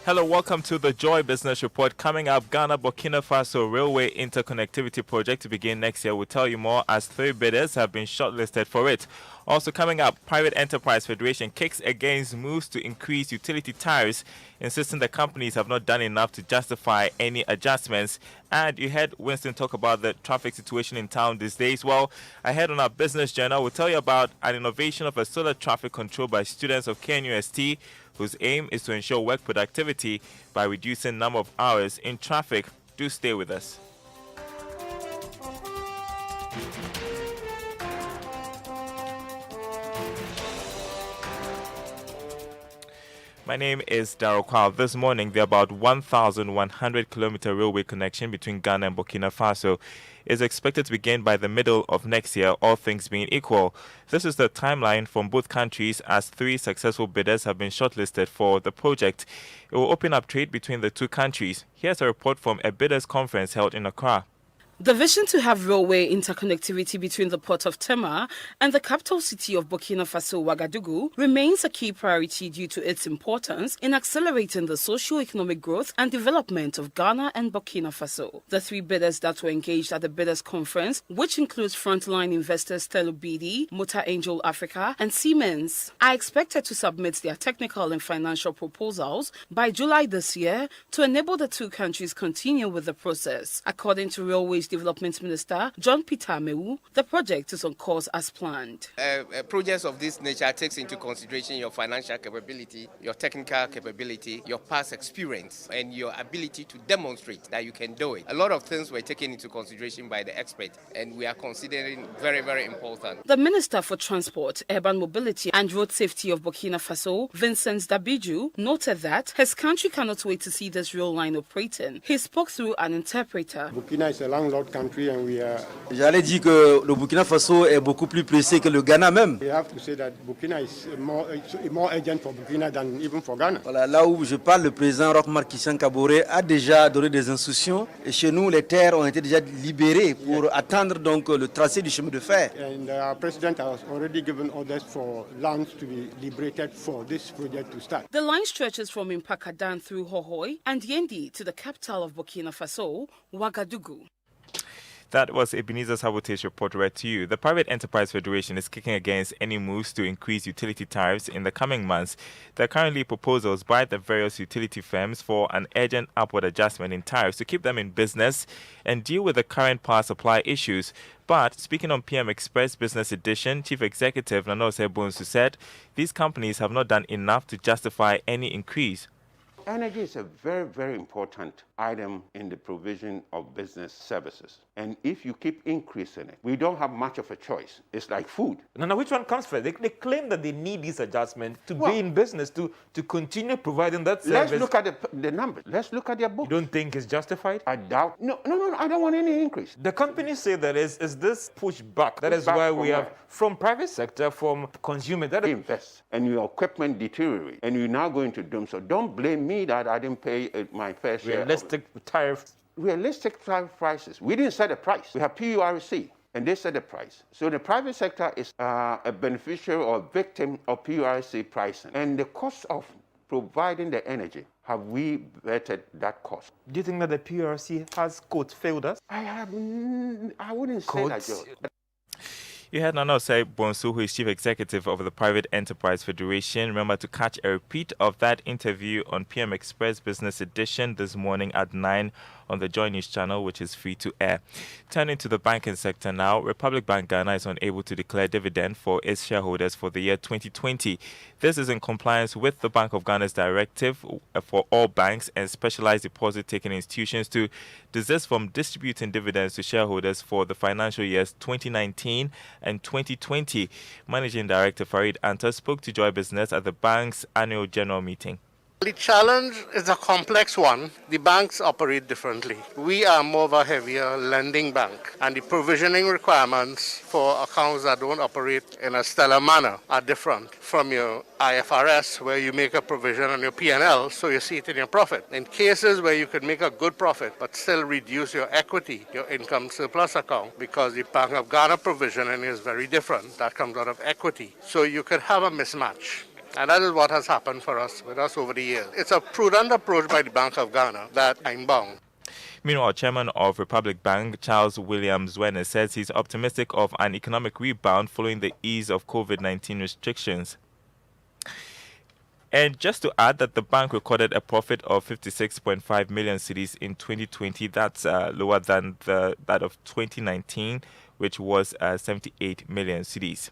Hello, welcome to the Joy Business Report. Coming up, Ghana-Burkina Faso Railway Interconnectivity Project to begin next year. We'll tell you more as 3 bidders have been shortlisted for it. Also coming up, Private Enterprise Federation kicks against moves to increase utility tariffs, insisting the companies have not done enough to justify any adjustments. And you heard Winston talk about the traffic situation in town these days. Well, ahead on our business journal, we'll tell you about an innovation of a solar traffic control by students of KNUST, whose aim is to ensure work productivity by reducing number of hours in traffic. Do stay with us. My name is Darryl Kwal. This morning, the about 1,100-kilometer railway connection between Ghana and Burkina Faso is expected to begin by the middle of next year, all things being equal. This is the timeline from both countries as 3 successful bidders have been shortlisted for the project. It will open up trade between the 2 countries. Here's a report from a bidders conference held in Accra. The vision to have railway interconnectivity between the port of Tema and the capital city of Burkina Faso, Ouagadougou, remains a key priority due to its importance in accelerating the socio-economic growth and development of Ghana and Burkina Faso. The 3 bidders that were engaged at the bidders conference, which includes frontline investors Telubidi, Motor Angel Africa, and Siemens, are expected to submit their technical and financial proposals by July this year to enable the 2 countries continue with the process. According to Railways Development Minister John Peter Amewu, the project is on course as planned. Projects of this nature takes into consideration your financial capability, your technical capability, your past experience, and your ability to demonstrate that you can do it. A lot of things were taken into consideration by the experts, and we are considering very, very important. The Minister for Transport, Urban Mobility and Road Safety of Burkina Faso, Vincent Dabiju, noted that his country cannot wait to see this rail line operating. He spoke through an interpreter. Burkina is a landlocked country and we are... J'allais dire que le Burkina Faso est beaucoup plus pressé que le Ghana même. We have to say that Burkina is more urgent for Burkina than even for Ghana. Voilà, là où je parle, le président Roch-Marc Christian Kaboré a déjà donné des instructions et chez nous, les terres ont été déjà libérées pour attendre donc le tracé du chemin de fer. And our president has already given orders for lands to be liberated for this project to start. The line stretches from Mpakadan through Hohoi and Yendi to the capital of Burkina Faso, Ouagadougou. That was Ebenezer Sabote's report read to you. The Private Enterprise Federation is kicking against any moves to increase utility tariffs in the coming months. There are currently proposals by the various utility firms for an urgent upward adjustment in tariffs to keep them in business and deal with the current power supply issues. But speaking on PM Express Business Edition, Chief Executive Nanose Bonsu said these companies have not done enough to justify any increase. Energy is a very, very important item in the provision of business services. And if you keep increasing it, we don't have much of a choice. It's like food. Now, which one comes first? They claim that they need this adjustment to be in business, to continue providing that service. Let's look at the numbers. Let's look at their books. You don't think it's justified? I doubt. No, I don't want any increase. The companies say that is this pushback. That is why we have, from private sector, from consumer. That invest, and your equipment deteriorate, and you're now going to doom. So don't blame me that I didn't pay my fair share. Realistic tariffs. Realistic tariff prices. We didn't set a price. We have PURC, and they set the price. So the private sector is a beneficiary or victim of PURC pricing. And the cost of providing the energy, have we vetted that cost? Do you think that the PURC has, quote, failed us? I wouldn't say that, Joe. You heard Nanose Bonsu, who is Chief Executive of the Private Enterprise Federation. Remember to catch a repeat of that interview on PM Express Business Edition this morning at 9 on the Joy News channel, which is free to air. Turning to the banking sector now, Republic Bank Ghana is unable to declare dividend for its shareholders for the year 2020. This is in compliance with the Bank of Ghana's directive for all banks and specialized deposit-taking institutions to desist from distributing dividends to shareholders for the financial years 2019 and 2020. Managing Director Farid Anta spoke to Joy Business at the bank's annual general meeting. The challenge is a complex one. The banks operate differently. We are more of a heavier lending bank, and the provisioning requirements for accounts that don't operate in a stellar manner are different from your IFRS, where you make a provision on your P&L, so you see it in your profit. In cases where you could make a good profit but still reduce your equity, your income surplus account, because the Bank of Ghana provisioning is very different. That comes out of equity. So you could have a mismatch. And that is what has happened for us with us over the years. It's a prudent approach by the Bank of Ghana that I'm bound. Meanwhile, Chairman of Republic Bank, Charles William Zwene, says he's optimistic of an economic rebound following the ease of COVID-19 restrictions. And just to add that the bank recorded a profit of 56.5 million cedis in 2020. That's lower than that of 2019, which was 78 million cedis.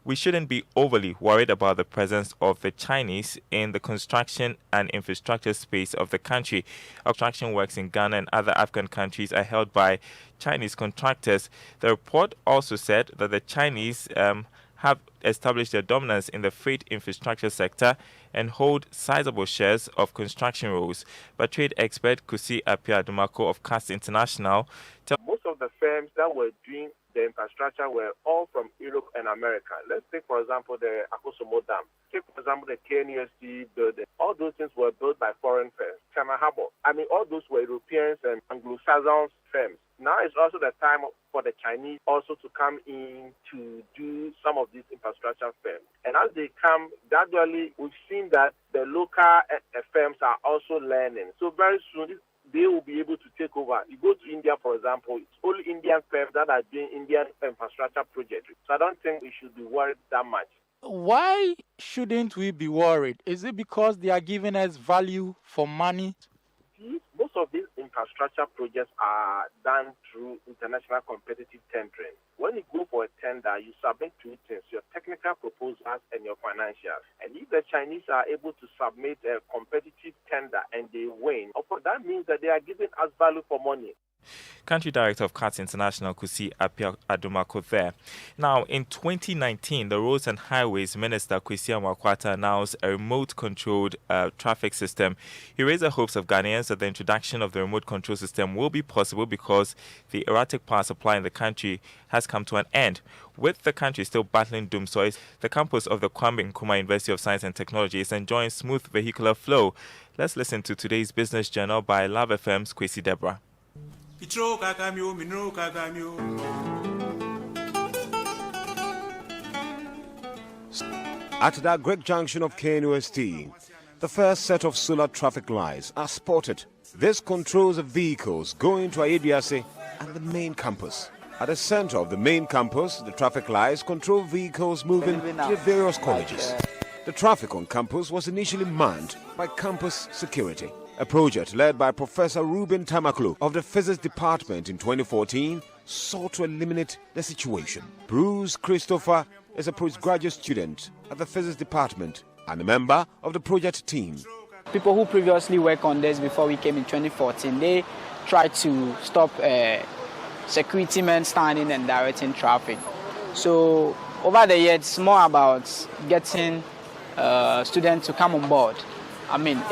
We shouldn't be overly worried about the presence of the Chinese in the construction and infrastructure space of the country. Construction works in Ghana and other African countries are held by Chinese contractors. The report also said that the Chinese have established their dominance in the freight infrastructure sector and hold sizable shares of construction roles. But trade expert Kusi Apia-Dumako of CAST International most of the firms that were doing the infrastructure were all from Europe and America. Let's take, for example, the Akosomo Dam. Take, for example, the KNUST building. All those things were built by foreign firms. All those were Europeans and Anglo-Saxon firms. Now it's also the time for the Chinese also to come in to do some of these infrastructure firms. And as they come, gradually, we've seen that the local firms are also learning. So very soon, they will be able to take over. You go to India, for example, it's only Indian firms that are doing Indian infrastructure projects. So I don't think we should be worried that much. Why shouldn't we be worried? Is it because they are giving us value for money? Most of these infrastructure projects are done through international competitive tendering. When you go for a tender, you submit two things, your technical proposals and your financials. And if the Chinese are able to submit a competitive tender and they win, that means that they are giving us value for money. Country Director of CATS International, Kusi Apia-Dumako there. Now, in 2019, the Roads and Highways Minister, Kwesi Amakwata, announced a remote-controlled traffic system. He raised the hopes of Ghanaians that the introduction of the remote control system will be possible because the erratic power supply in the country has come to an end. With the country still battling doom soils, the campus of the Kwame Nkrumah University of Science and Technology is enjoying smooth vehicular flow. Let's listen to today's Business Journal by Love FM's Kwesi Deborah. At the Great Junction of KNUST, the first set of solar traffic lights are spotted. This controls the vehicles going to Ayediase and the main campus. At the center of the main campus, the traffic lights control vehicles moving to the various colleges. The traffic on campus was initially manned by campus security. A project led by Professor Ruben Tamaklo of the Physics Department in 2014 sought to eliminate the situation. Bruce Christopher is a postgraduate student at the Physics Department and a member of the project team. People who previously worked on this before we came in 2014, they tried to stop security men standing and directing traffic. So over the years, it's more about getting students to come on board.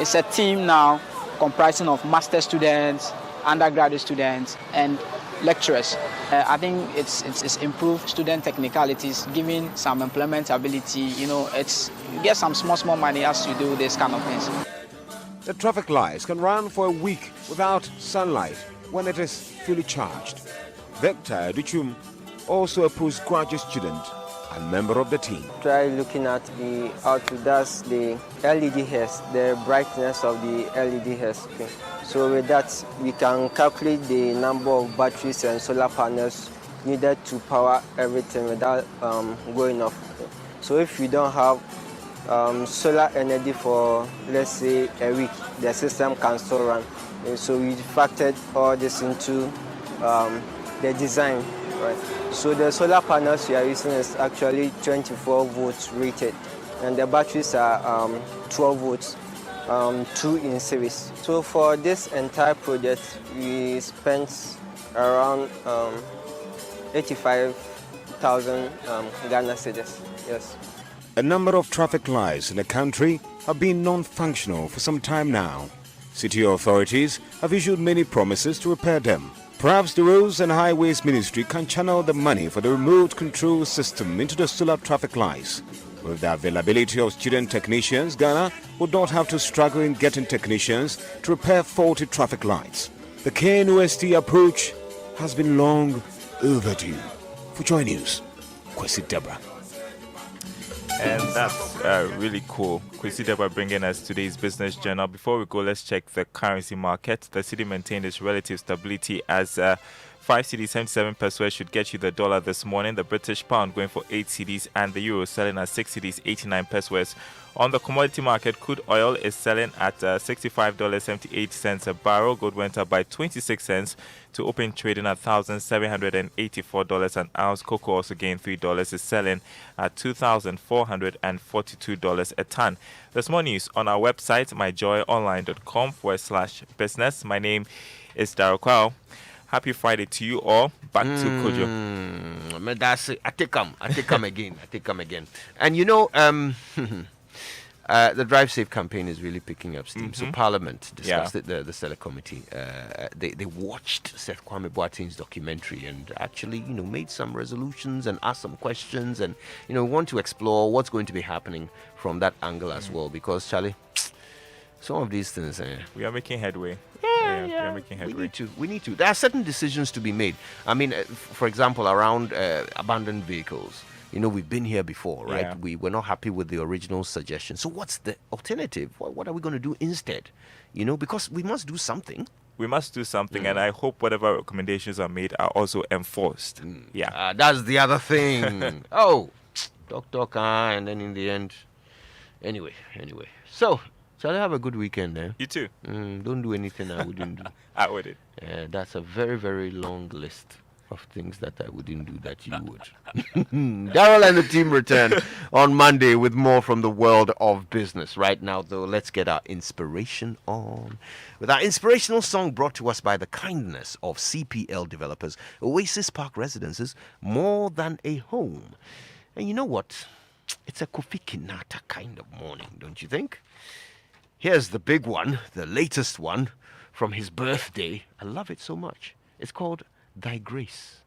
It's a team now comprising of master students, undergraduate students, and lecturers. I think it's improved student technicalities, giving some implementability. You get some small money as you do this kind of things. The traffic lights can run for a week without sunlight when it is fully charged. Victor Duchum, also a postgraduate student and member of the team. Try looking at how to does the LED hairs, the brightness of the LED hairs. Okay. So with that, we can calculate the number of batteries and solar panels needed to power everything without going off. Okay. So if we don't have solar energy for, let's say, a week, the system can still run. And so we factored all this into the design. Right. So the solar panels we are using is actually 24 volts rated, and the batteries are 12 volts, 2 in series. So for this entire project, we spent around 85,000 Ghana cedis. Yes. A number of traffic lights in the country have been non-functional for some time now. City authorities have issued many promises to repair them. Perhaps the Roads and Highways Ministry can channel the money for the remote control system into the solar traffic lights. With the availability of student technicians, Ghana would not have to struggle in getting technicians to repair faulty traffic lights. The KNUST approach has been long overdue. For Joy News, Kwesi Deborah. And that's really cool. Kwesi Deba bringing us today's business journal. Before we go, let's check the currency market. The cedi maintained its relative stability as 5 cedis 77 pesos should get you the dollar this morning. The British pound going for 8 cedis and the euro selling at 6 cedis 89 pesos. On the commodity market, crude oil is selling at $65.78 a barrel. Gold went up by 26 cents to open trading at $1,784 an ounce. Cocoa also gained $3, is selling at $2,442 a ton. There's more news on our website, myjoyonline.com/business. My name is Daryl Kwao. Happy Friday to you all. Back to Kojo. That's it. I take them again. And you know, the Drive Safe campaign is really picking up steam. So Parliament discussed it, the Select Committee. They watched Seth Kwame Boateng's documentary and actually, made some resolutions and asked some questions and, want to explore what's going to be happening from that angle as well. Because, Charlie, some of these things... we are making headway. We are making headway. We need to. There are certain decisions to be made. I mean, for example, around abandoned vehicles. We've been here before, right? Yeah. We were not happy with the original suggestion. So what's the alternative? What are we going to do instead? Because we must do something. We must do something, and I hope whatever recommendations are made are also enforced. Yeah. That's the other thing. Talk, and then in the end... Anyway. So... Shall I have a good weekend there? You too. Don't do anything I wouldn't do. I wouldn't. That's a very, very long list of things that I wouldn't do that you would. Daryl and the team return on Monday with more from the world of business. Right now, though, let's get our inspiration on. With our inspirational song brought to us by the kindness of CPL developers, Oasis Park Residences, more than a home. And you know what? It's a Kofi Kinata kind of morning, don't you think? Here's the big one, the latest one from his birthday. I love it so much. It's called Thy Grace.